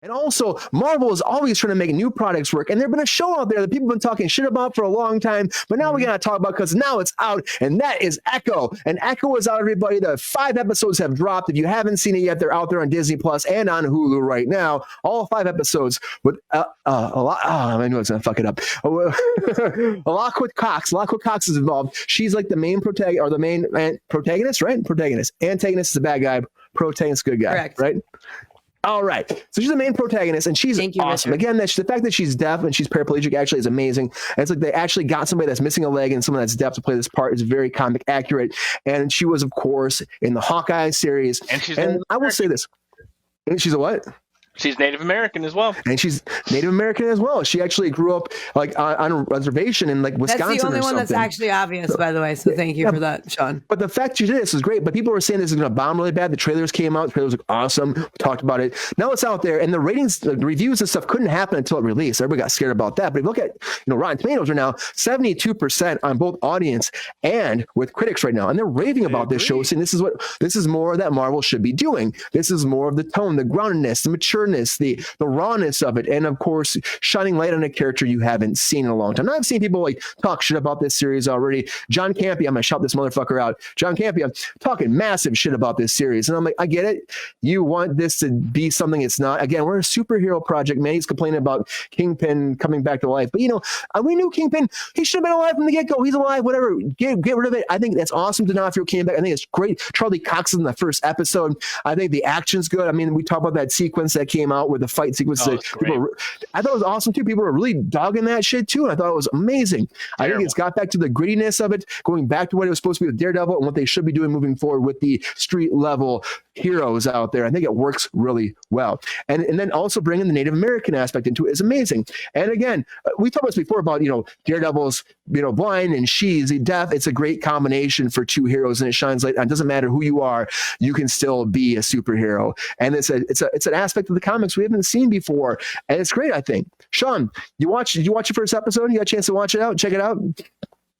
And also, Marvel is always trying to make new products work. And there's been a show out there that people have been talking shit about for a long time, but now we're going to talk about because now it's out, and that is Echo. And Echo is out, everybody. The 5 episodes have dropped. If you haven't seen it yet, they're out there on Disney Plus and on Hulu right now. All 5 episodes with a lot. Oh, I knew I was going to fuck it up. Alakwa Cox. Alakwa Cox is involved. She's like the main protagonist, or the main protagonist, right? Protagonist. Antagonist is the bad guy. Protagonist, good guy. Correct. Right? All right. So she's the main protagonist, and she's awesome. Richard. Again, the fact that she's deaf and she's paraplegic actually is amazing. And it's like they actually got somebody that's missing a leg and someone that's deaf to play this part. Is very comic accurate. And she was, of course, in the Hawkeye series. And I will say this. And she's a what? She's Native American as well. And she's Native American as well. She actually grew up like on a reservation in like Wisconsin. That's the only one that's actually obvious, by the way. So thank you for that, Sean. But the fact she did this is great. But people were saying this is going to bomb really bad. The trailers came out. The trailers look awesome. We talked about it. Now it's out there, and the ratings, the reviews and stuff couldn't happen until it released. Everybody got scared about that. But if you look at Rotten Tomatoes are now 72% on both audience and with critics right now, and they're raving about this show, saying this is more that Marvel should be doing. This is more of the tone, the groundedness, the matureness, the rawness of it, and of course shining light on a character you haven't seen in a long time. Now I've seen people like talk shit about this series already. John Campea, I'm gonna shout this motherfucker out. John Campea talking massive shit about this series, and I'm like, I get it. You want this to be something it's not. Again, we're a superhero project. Man, he's complaining about Kingpin coming back to life, but we knew Kingpin. He should have been alive from the get-go. He's alive. Whatever. Get rid of it. I think that's awesome to D'Onofrio came back. I think it's great. Charlie Cox is in the first episode. I think the action's good. I mean, we talked about that sequence that came out with the fight sequence. I thought it was awesome too. People were really dogging that shit too, and I thought it was amazing. Terrible. I think it's got back to the grittiness of it, going back to what it was supposed to be with Daredevil and what they should be doing moving forward with the street level heroes out there. I think it works really well, and then also bringing the Native American aspect into it is amazing. And again, we talked about this before about Daredevil's blind and she's deaf. It's a great combination for two heroes, and it shines light. It doesn't matter who you are, you can still be a superhero, and it's an aspect of the comics we haven't seen before, and it's great. I think. Sean, did you watch your first episode? You got a chance to watch it out, check it out?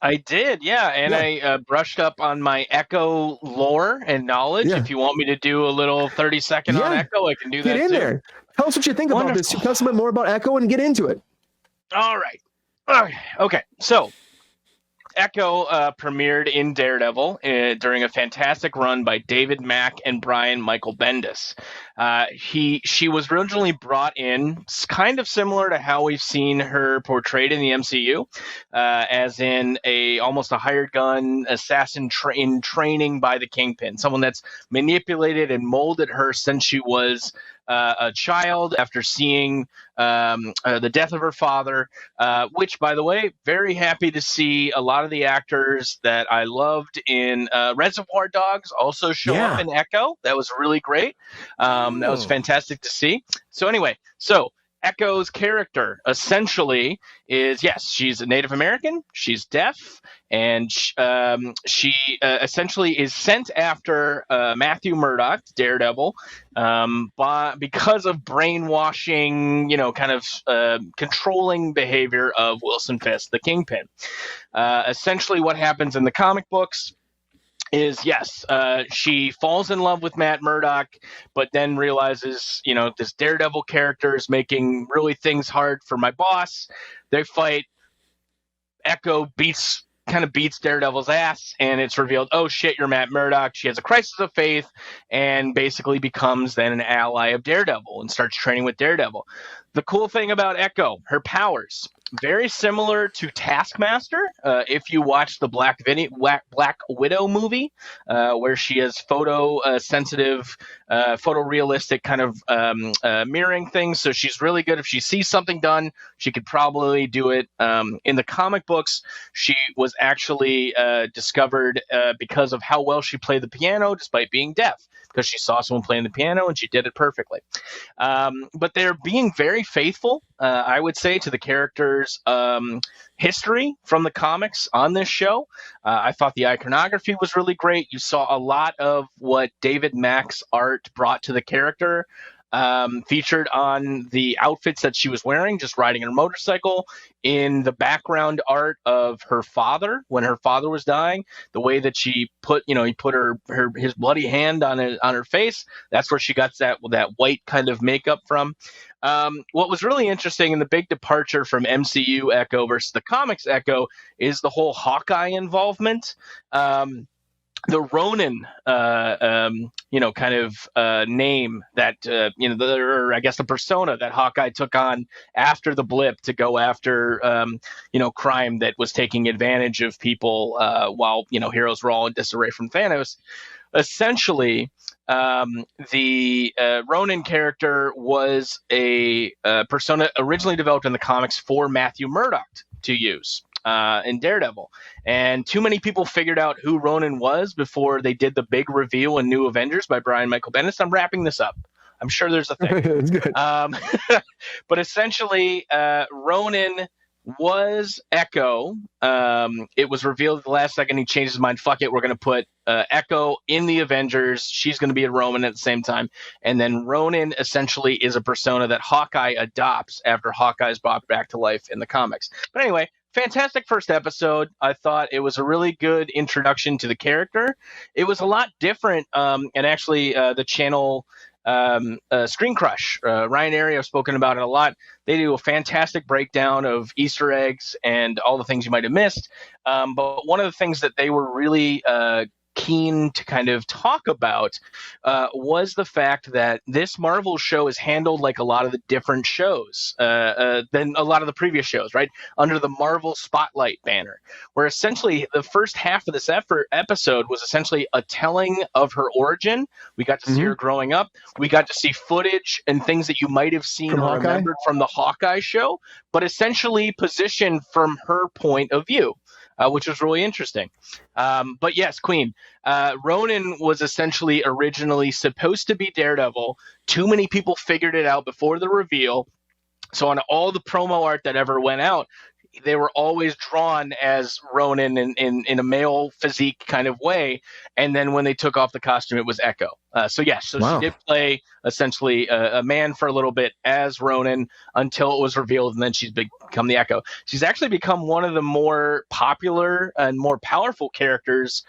I did, yeah, and I brushed up on my Echo lore and knowledge. Yeah. If you want me to do a little 30-second on Echo, I can do that. Get in there. Tell us what you think about this. Tell us a bit more about Echo and get into it. All right. Okay. So Echo premiered in Daredevil during a fantastic run by David Mack and Brian Michael Bendis. She was originally brought in kind of similar to how we've seen her portrayed in the MCU, as in almost a hired gun assassin in training by the Kingpin, someone that's manipulated and molded her since she was a child after seeing the death of her father, which, by the way, very happy to see a lot of the actors that I loved in Reservoir Dogs also show up in Echo. That was really great. That was fantastic to see. So anyway, Echo's character essentially is, yes, she's a Native American, she's deaf, and she essentially is sent after Matthew Murdock, Daredevil, because of brainwashing, kind of controlling behavior of Wilson Fisk, the Kingpin. Essentially what happens in the comic books is, yes, she falls in love with Matt Murdock, but then realizes, this Daredevil character is making really things hard for my boss. They fight. Echo beats Daredevil's ass, and it's revealed, oh shit, you're Matt Murdock. She has a crisis of faith and basically becomes then an ally of Daredevil and starts training with Daredevil. The cool thing about Echo, her powers, very similar to Taskmaster. If you watch the Black Widow movie, where she has photosensitive, photorealistic kind of mirroring things. So she's really good. If she sees something done, she could probably do it. In the comic books, she was actually discovered because of how well she played the piano despite being deaf, because she saw someone playing the piano and she did it perfectly. But they're being very faithful, I would say, to the character's history from the comics on this show. I thought the iconography was really great. You saw a lot of what David Mack's art brought to the character. featured on the outfits that she was wearing, just riding her motorcycle, in the background art of her father when her father was dying. The way that she put, he put his bloody hand on her face. That's where she got that white kind of makeup from. What was really interesting, and the big departure from MCU Echo versus the comics Echo, is the whole Hawkeye involvement. The Ronin, name that, or I guess the persona that Hawkeye took on after the blip to go after, crime that was taking advantage of people while, heroes were all in disarray from Thanos. Essentially, the Ronin character was a persona originally developed in the comics for Matthew Murdock to use in Daredevil. And too many people figured out who Ronin was before they did the big reveal in New Avengers by Brian Michael Bendis. I'm wrapping this up. I'm sure there's a thing. It's good. But essentially, Ronin was Echo. It was revealed at the last second. He changed his mind. Fuck it. We're going to put Echo in the Avengers. She's going to be a Ronin at the same time. And then Ronin essentially is a persona that Hawkeye adopts after Hawkeye is brought back to life in the comics. But anyway, fantastic first episode. I thought it was a really good introduction to the character. It was a lot different. And actually, the channel Screen Crush, Ryan Airy, I've spoken about it a lot. They do a fantastic breakdown of Easter eggs and all the things you might have missed. But one of the things that they were really keen to kind of talk about was the fact that this Marvel show is handled like a lot of the different shows than a lot of the previous shows, right? Under the Marvel Spotlight banner, where essentially the first half of this episode was essentially a telling of her origin. We got to see her growing up. We got to see footage and things that you might have seen or remembered from the Hawkeye show, but essentially positioned from her point of view. Which was really interesting. But yes, Queen. Ronin was essentially originally supposed to be Daredevil. Too many people figured it out before the reveal. So on all the promo art that ever went out, they were always drawn as Ronin in a male physique kind of way. And then when they took off the costume, it was Echo. So she did play essentially a man for a little bit as Ronin until it was revealed, and then she's become the Echo. She's actually become one of the more popular and more powerful characters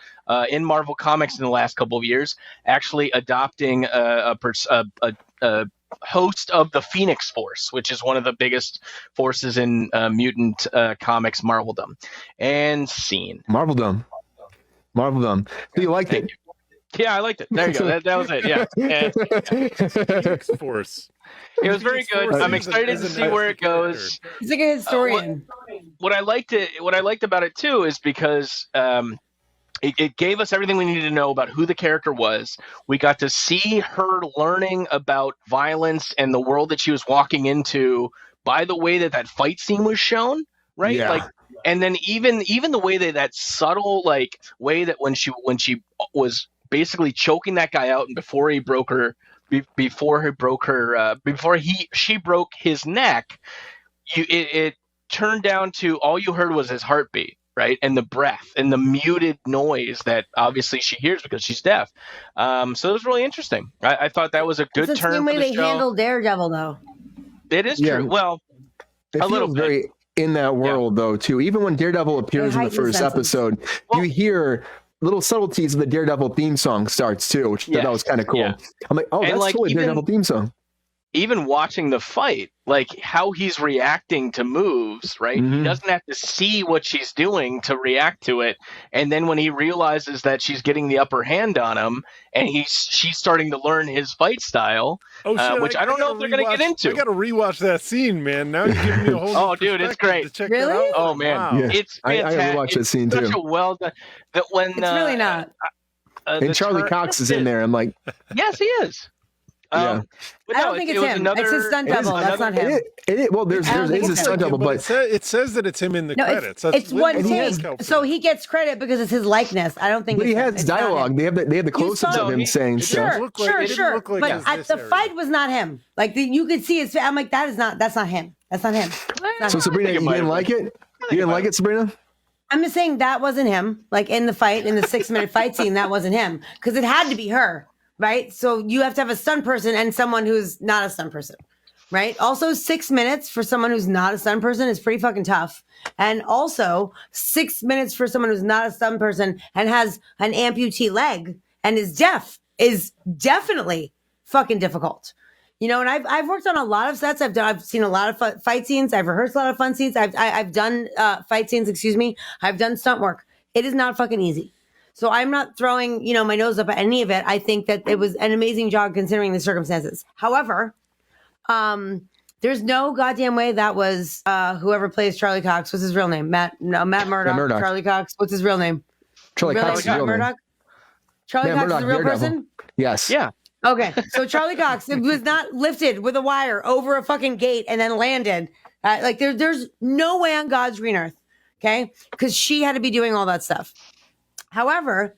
in Marvel Comics in the last couple of years, actually adopting a host of the Phoenix Force, which is one of the biggest forces in mutant comics Marveldom. And scene. Marveldom. So you liked it? Yeah, I liked it. There you go. That was it. Yeah. Phoenix Force. It was very good. I'm excited to see where it goes. He's like a historian. What I liked about it too is because it gave us everything we needed to know about who the character was. We got to see her learning about violence and the world that she was walking into by the way that fight scene was shown, right? Yeah. Like, and then even the way that subtle way that when she was basically choking that guy out, and before she broke his neck, it turned down to all you heard was his heartbeat. Right, and the breath and the muted noise that obviously she hears because she's deaf. So it was really interesting. I thought that was a good turn. It's the same way they handle Daredevil, though. It is true. Well, it feels very in that world though too. Even when Daredevil appears in the first episode, you hear little subtleties of the Daredevil theme song starts too, which I thought was kind of cool. Yeah. I'm like, oh, that's totally a Daredevil theme song. Even watching the fight, like how he's reacting to moves, right? Mm-hmm. He doesn't have to see what she's doing to react to it. And then when he realizes that she's getting the upper hand on him, and she's starting to learn his fight style, which I don't know if they're going to get into. I got to rewatch that scene, man. Now you're giving me a whole oh, dude, it's great. Really? Oh, man. Wow. Yeah. It's fantastic. I rewatch that scene too. Such a well done. That when it's really not. And Charlie Cox is in there. I'm like, yes, he is. But no, I don't think it's him. It's his stunt double. That's not him. Well, there's a stunt double, but it says that it's him in the credits. It's one take, so he gets credit because it's his likeness. I don't think. But he has dialogue. They have the close-ups of him saying stuff. Sure. But the fight was not him. Like you could see his. I'm like, that's not him. That's not him. So Sabrina, you didn't like it? You didn't like it, Sabrina? I'm just saying that wasn't him. Like in the fight, in the 6-minute fight scene, that wasn't him because it had to be her. right? So you have to have a stunt person and someone who's not a stunt person, right? Also, 6 minutes for someone who's not a stunt person is pretty fucking tough. And also, 6 minutes for someone who's not a stunt person and has an amputee leg and is deaf is definitely fucking difficult. You know, and I've worked on a lot of sets. I've seen a lot of fight scenes. I've rehearsed a lot of fun scenes. I've done fight scenes. Excuse me. I've done stunt work. It is not fucking easy. So I'm not throwing, you know, my nose up at any of it. I think that it was an amazing job considering the circumstances. However, there's no goddamn way that was whoever plays Charlie Cox. What's his real name? Matt Murdock. Charlie Cox. What's his real name? Charlie Cox is real Murdock. Charlie Cox is a real person. Yes. Yeah. Okay, so Charlie Cox, it was not lifted with a wire over a fucking gate and then landed. Like there's no way on God's green earth, okay? Because she had to be doing all that stuff. However,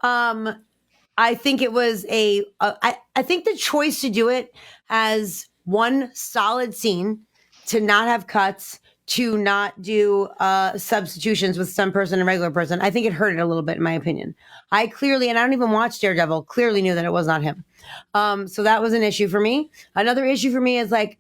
I think it was I think the choice to do it as one solid scene, to not have cuts, to not do substitutions with some person and regular person, I think it hurt it a little bit, in my opinion. I clearly, and I don't even watch Daredevil, clearly knew that it was not him. So that was an issue for me. Another issue for me is like,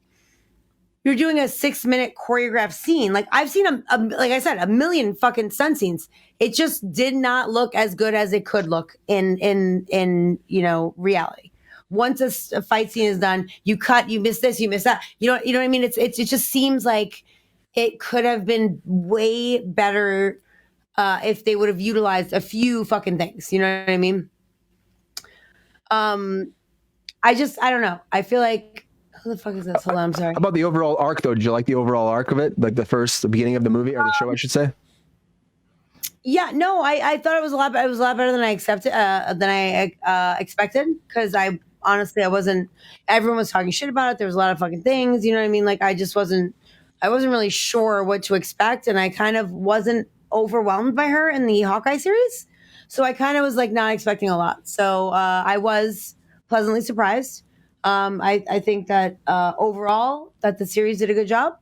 you're doing a 6-minute choreographed scene. Like I've seen like I said, a million fucking stunt scenes. It just did not look as good as it could look in you know, reality. Once a fight scene is done, you cut, you miss this, you miss that. You know what I mean? It just seems like it could have been way better if they would have utilized a few fucking things. You know what I mean? I don't know. I feel like, who the fuck is this? Hold on, I'm sorry. How about the overall arc, though? Did you like the overall arc of it? Like the beginning of the movie or the show, I should say? Yeah, no, I thought it was a lot better than I expected, because I honestly, everyone was talking shit about it. There was a lot of fucking things, you know what I mean? Like I wasn't really sure what to expect, and I kind of wasn't overwhelmed by her in the Hawkeye series. So I kind of was like not expecting a lot. So I was pleasantly surprised. I think that overall that the series did a good job.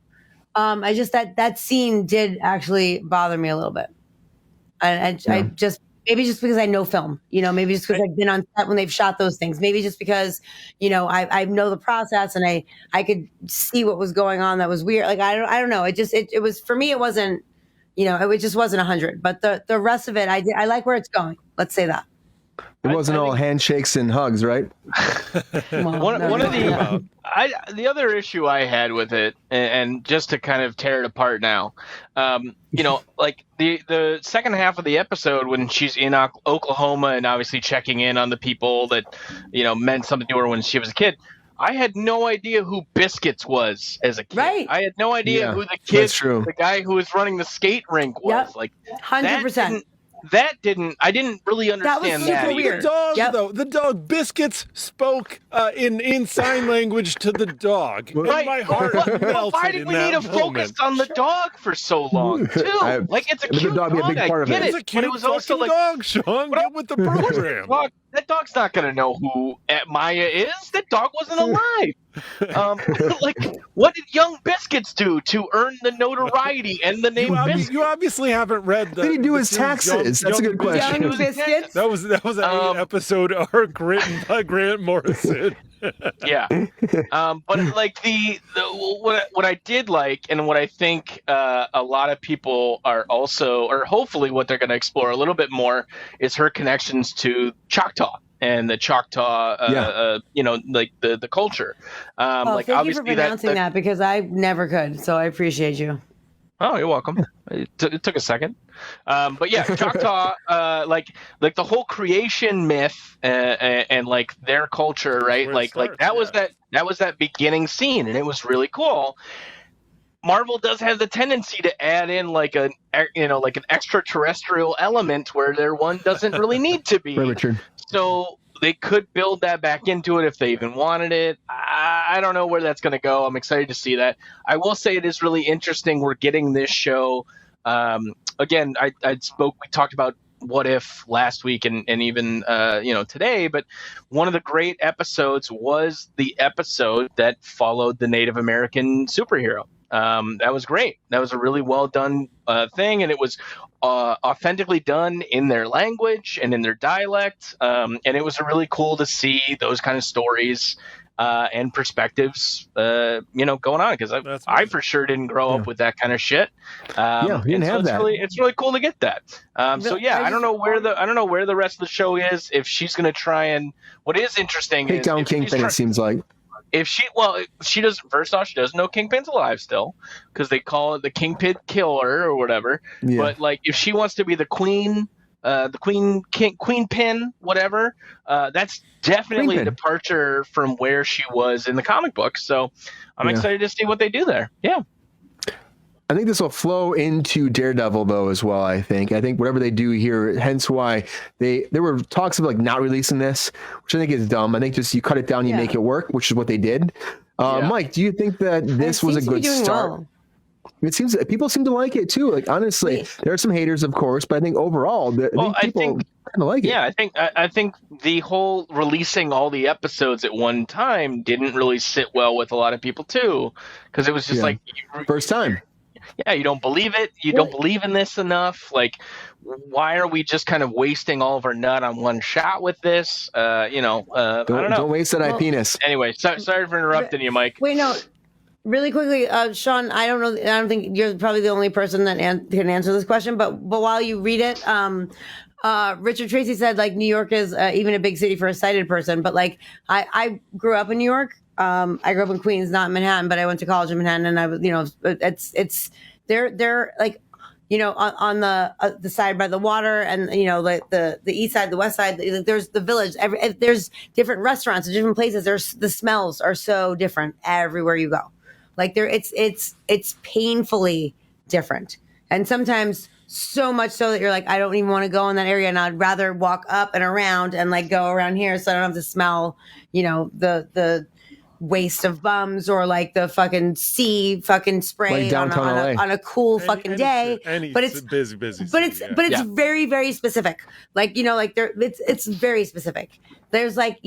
I just that scene did actually bother me a little bit. I just, maybe just because I know film, you know, maybe just because I've been on set when they've shot those things, maybe just because, you know, I know the process and I could see what was going on that was weird. Like I don't know. It was, for me, it wasn't, you know, it just wasn't 100. But the rest of it, I like where it's going. Let's say that. It wasn't all handshakes and hugs, right? The other issue I had with it, and just to kind of tear it apart now, you know, like the second half of the episode when she's in Oklahoma and obviously checking in on the people that, you know, meant something to her when she was a kid. I had no idea who Biscuits was as a kid. Right. I had no idea who the kid, the guy who was running the skate rink was. Yep. Like 100%. I didn't really understand that. That was super weird. The dog, though, the dog Biscuits spoke in sign language to the dog. Right. And my heart melted. Why did we need to focus on the dog for so long, too? Like, it's a cute dog. Be a big part of get it. it. It's a cute But it was also like, dog, Sean. Get with the program. That dog's not going to know who Aunt Maya is. That dog wasn't alive. Like, what did Young Biscuits do to earn the notoriety and the name Biscuits? You obviously haven't read the. What did he do his series taxes? That's a good question. Young Biscuits. That was an episode arc written by Grant Morrison. Yeah, but like what I did like, and what I think a lot of people are also, or hopefully what they're going to explore a little bit more, is her connections to Choctaw and the Choctaw, you know, like the culture. Like thank obviously you for pronouncing that because I never could, so I appreciate you. Oh, you're welcome. It took a second. But yeah, Choctaw, like the whole creation myth and like their culture, right? Like that was that beginning scene, and it was really cool. Marvel does have the tendency to add in like an extraterrestrial element where there one doesn't really need to be. Right, Richard. So they could build that back into it if they even wanted it. I don't know where that's going to go. I'm excited to see that. I will say it is really interesting. We're getting this show. Again, we talked about What If last week and even today, but one of the great episodes was the episode that followed the Native American superhero. That was great. That was a really well done thing, and it was authentically done in their language and in their dialect. And it was really cool to see those kind of stories and perspectives, going on, because I for sure didn't grow up with that kind of shit. You didn't have that. It's really cool to get that. So yeah, I don't know where the rest of the show is. If she's going to try and, what is interesting take is down Kingpin, it seems like. If she does. First off, she doesn't know Kingpin's alive still, because they call it the Kingpin killer or whatever. Yeah. But like, if she wants to be the queen, queen pin, whatever, that's definitely a departure from where she was in the comic book. So I'm excited to see what they do there. Yeah. I think this will flow into Daredevil though as well. I think whatever they do here, hence why there were talks of like not releasing this, which I think is dumb. I think just you cut it down, you make it work, which is what they did. Mike, do you think that this was a good start? Well. It seems people seem to like it too. Like honestly, there are some haters, of course, but I think overall, I think kind of like it. Yeah, I think the whole releasing all the episodes at one time didn't really sit well with a lot of people too, because it was just like first time. Yeah, you don't believe it. You don't believe in this enough. Like, why are we just kind of wasting all of our nut on one shot with this? I don't know. Don't waste that penis. Anyway, sorry for interrupting you, Mike. Wait, no. Really quickly, Sean, I don't think you're probably the only person that can answer this question, but while you read it, Richard Tracy said, like, New York is even a big city for a sighted person. But, like, I grew up in New York. I grew up in Queens, not Manhattan, but I went to college in Manhattan, and I was, they're like, on the side by the water, and like the east side, the west side. There's the village. There's different restaurants and different places. The smells are so different everywhere you go. Like it's painfully different, and sometimes so much so that you're like, I don't even want to go in that area, and I'd rather walk up and around and like go around here, so I don't have to smell, the waste of bums or like the fucking sea fucking spray like on a cool fucking day. But it's busy. But it's very, very specific. Like, it's very specific. There's like,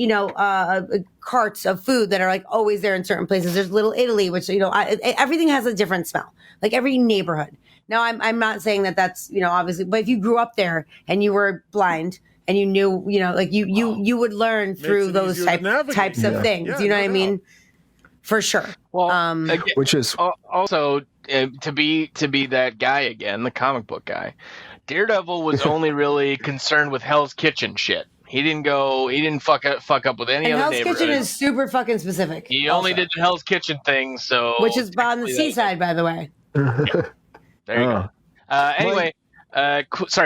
carts of food that are like always there in certain places. There's Little Italy, which, everything has a different smell, like every neighborhood. Now, I'm not saying that that's, obviously, but if you grew up there and you were blind and you knew, like you would learn through those types of things. Yeah, you know what I mean? For sure. Well, which is also to be that guy again, the comic book guy. Daredevil was only really concerned with Hell's Kitchen shit. He didn't fuck up with any other neighborhood. Hell's Kitchen is super fucking specific. He only did the Hell's Kitchen thing, so which is on the seaside, by the way. Yeah. There you go. Anyway,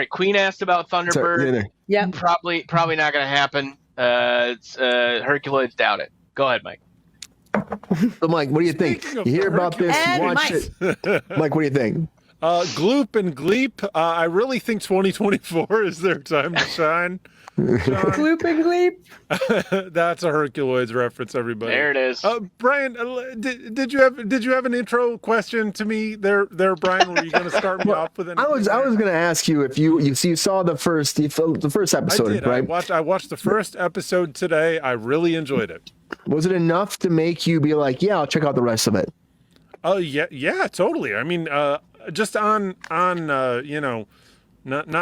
Queen asked about Thunderbird. Yeah, probably not going to happen. Herculoids, doubt it. Go ahead, Mike. So, Mike, what do you think? You hear about this? You watch it. Mike, what do you think? Gloop and Gleep. I really think 2024 is their time to shine. Gloop and Gleep. That's a Herculoids reference, everybody. There it is. Brian, did you have an intro question to me there, Brian? Were you going to start me off with anything? I was going to ask you if you saw the first episode, I did. right? I watched the first episode today. I really enjoyed it. Was it enough to make you be like, yeah, I'll check out the rest of it? Oh yeah, totally. I mean, just on not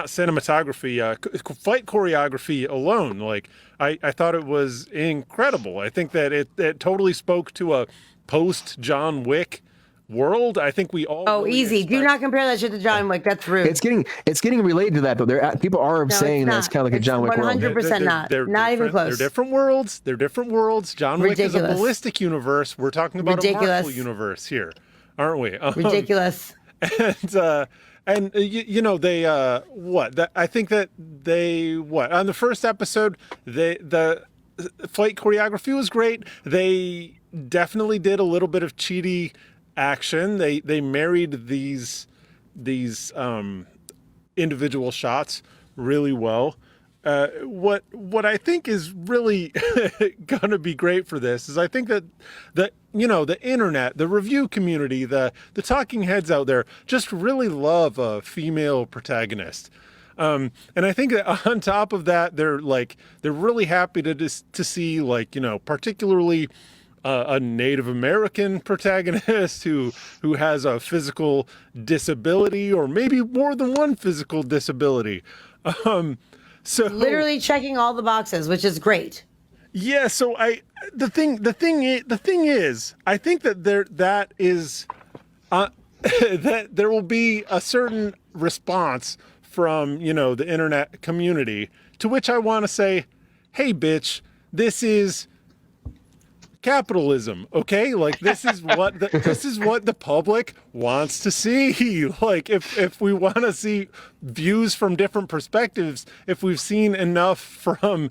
cinematography, fight choreography alone. Like I thought it was incredible. I think that it totally spoke to a post John Wick world. I think we all. Oh, really easy. Do not compare that shit to John Wick. That's rude. It's getting related to that though. People are saying that it's kind of like a John Wick 100% not. Not even close. They're different worlds. John Wick is a ballistic universe. We're talking about a Marvel universe here, aren't we? Ridiculous. And they I think that they on the first episode the fight choreography was great. They definitely did a little bit of cheaty action. They married these individual shots really well. What I think is really gonna be great for this is I think that the internet, the review community, the talking heads out there just really love a female protagonist. And I think that on top of that, they're really happy to see, like, particularly a Native American protagonist who has a physical disability, or maybe more than one physical disability. So Literally checking all the boxes, which is great. yeah, so the thing is, I think that that there will be a certain response from, the internet community, to which I want to say, hey, bitch, this is capitalism, okay? Like, this is what the public wants to see. Like, if we want to see views from different perspectives, if we've seen enough from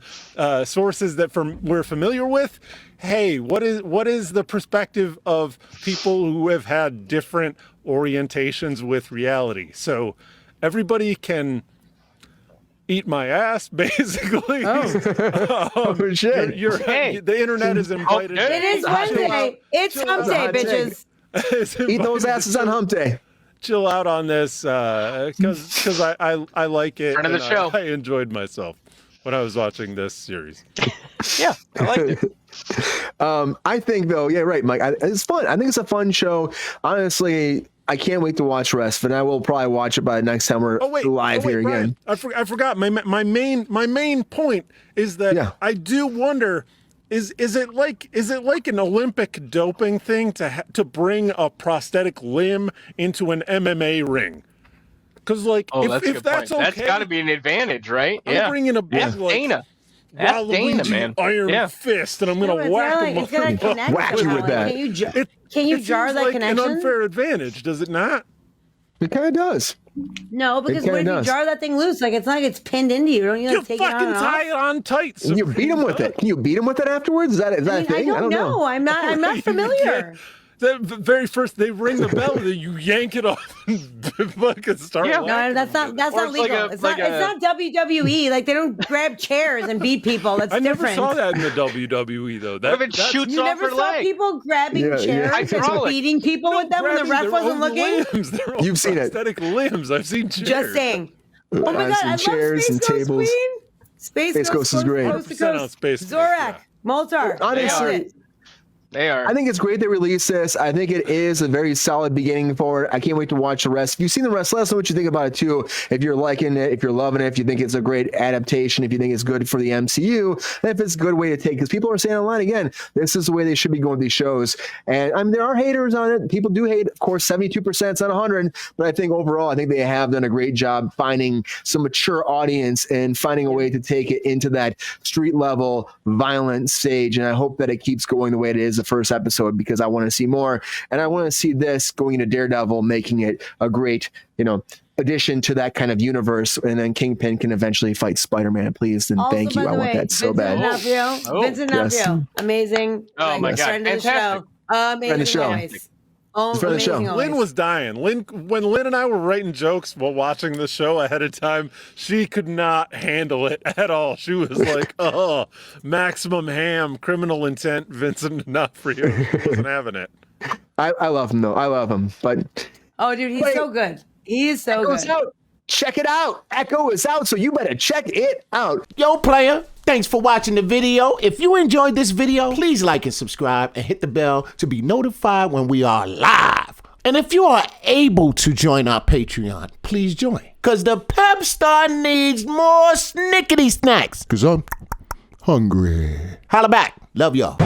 sources that we're familiar with, hey, what is the perspective of people who have had different orientations with reality? So everybody can eat my ass, basically. Oh, shit. The internet is invited. It is Wednesday. It's hump day, bitches. Eat those asses on hump day. Chill out on this, because I like it. Friend of the show. I enjoyed myself when I was watching this series. Yeah, I liked it. I think, though, yeah, right, Mike. It's fun. I think it's a fun show. Honestly, I can't wait to watch the rest, and I will probably watch it by the next time we're live here Brian, again. I forgot. My main point is that I do wonder, is it like an Olympic doping thing to bring a prosthetic limb into an MMA ring? Because if that's okay, that's got to be an advantage, right? I'm bringing a big Dana. That's Dana, man. Iron fist, and I'm gonna whack him. It's gonna connect whack you with that. Can you jar that connection? An unfair advantage, does it not? It kind of does. No, because what if you jar that thing loose? Like, it's not like it's pinned into you. Don't you take it on and tie it on tight. Can you beat him with it? Can you beat him with it afterwards? Is that a thing? I don't know. I'm not familiar. The very first they ring the bell, then you yank it off and fucking start. No, that's not legal. It's not WWE. Like, they don't grab chairs and beat people. That's different. I never saw that in the WWE though. What if it shoots off her leg? You never saw people grabbing chairs and beating people with them when the ref wasn't looking? You've seen it. Prosthetic limbs. I've seen chairs. Just saying. Oh my God, I love chairs and tables. Space Ghost is great. Zorak, Moltar. Honestly, they are. I think it's great they released this. I think it is a very solid beginning for it. I can't wait to watch the rest. If you've seen the rest, let us know what you think about it too. If you're liking it, if you're loving it, if you think it's a great adaptation, if you think it's good for the MCU, and if it's a good way to take, because people are saying online again, this is the way they should be going with these shows. And I mean, there are haters on it. People do hate, of course, 72%, it's not 100, but I think overall, I think they have done a great job finding some mature audience and finding a way to take it into that street level violent stage. And I hope that it keeps going the way it is the first episode, because I want to see more, and I want to see this going into Daredevil, making it a great, addition to that kind of universe, and then Kingpin can eventually fight Spider-Man. Please and also, thank you. I want that so bad. Vincent D'Onofrio, amazing. Oh my God, fantastic! Amazing voice. Oh, for the show. Lynn was dying. When Lynn and I were writing jokes while watching the show ahead of time, she could not handle it at all. She was like, "Oh, maximum ham, criminal intent, Vincent D'Onofrio." Wasn't having it. I love him though. I love him, but dude, he's so good. He is so good. Out. Check it out. Echo is out, so you better check it out. Yo, player. Thanks for watching the video. If you enjoyed this video, please like and subscribe and hit the bell to be notified when we are live. And if you are able to join our Patreon, please join. Because the Pep Star needs more snickety snacks. Because I'm hungry. Holla back. Love y'all.